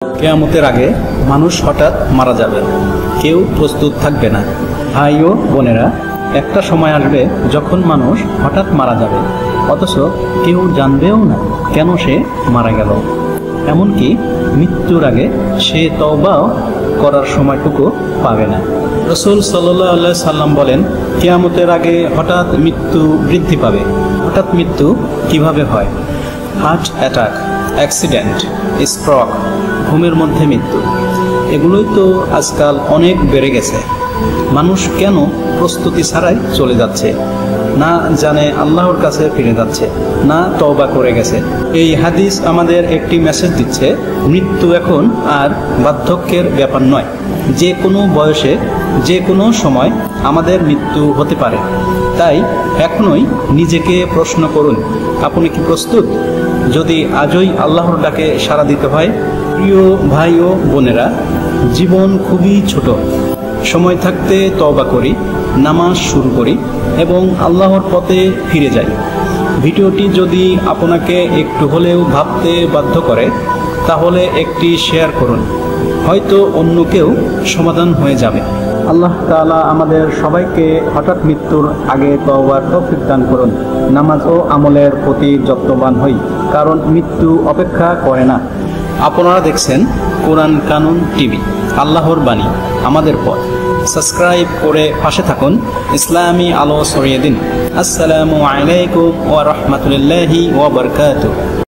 কিয়ামতের আগে মানুষ হঠাৎ মারা যাবে, কেউ প্রস্তুত থাকবে না। ভাই ও বোনেরা, একটা সময় আসবে যখন মানুষ হঠাৎ মারা যাবে, অথচ কেউ জানবেও না কেন সে মারা গেল। এমনকি মৃত্যুর আগে সে তওবাও করার সময়টুকু পাবে না। রাসূল সাল্লাল্লাহু আলাইহি সাল্লাম বলেন, কিয়ামতের আগে হঠাৎ মৃত্যু বৃদ্ধি পাবে। হঠাৎ মৃত্যু কিভাবে হয়? হার্ট অ্যাটাক, অ্যাক্সিডেন্ট, স্ট্রোক, ঘুমের মধ্যে মৃত্যু, এগুলোই তো আজকাল অনেক বেড়ে গেছে। মানুষ কেন প্রস্তুতি ছাড়াই চলে যাচ্ছে? না জানে আল্লাহর কাছে ফিরে যাচ্ছে, না তওবা করে গেছে। এই হাদিস আমাদের একটি মেসেজ দিচ্ছে, মৃত্যু এখন আর বার্ধক্যের ব্যাপার নয়। যে কোনো বয়সে, যে কোনো সময় আমাদের মৃত্যু হতে পারে। তাই এখনই নিজেকে প্রশ্ন করুন, আপনি কি প্রস্তুত? যদি আজই আল্লাহর ডাকে সাড়া দিতে হয়। প্রিয় ভাই ও বোনেরা, জীবন খুবই ছোট। সময় থাকতে তওবা করি, নামাজ শুরু করি এবং আল্লাহর পথে ফিরে যাই। ভিডিওটি যদি আপনাকে একটু হলেও ভাবতে বাধ্য করে, তাহলে একটি শেয়ার করুন, হয়তো অন্য কেউ সমাধান হয়ে যাবে। আল্লাহ তাআলা আমাদের সবাইকে হঠাৎ মৃত্যুর আগে তওবার তৌফিক দান করুন। নামাজ ও আমলের প্রতি যত্নবান হই, কারণ মৃত্যু অপেক্ষা করে না। আপনারা দেখছেন কোরআন কানুন টিভি, আল্লাহর বাণী, আমাদের পথ। সাবস্ক্রাইব করে পাশে থাকুন, ইসলামী আলো ছড়িয়ে দিন। আসসালামু আলাইকুম ওয়া রাহমাতুল্লাহি ওয়া বারাকাতুহু।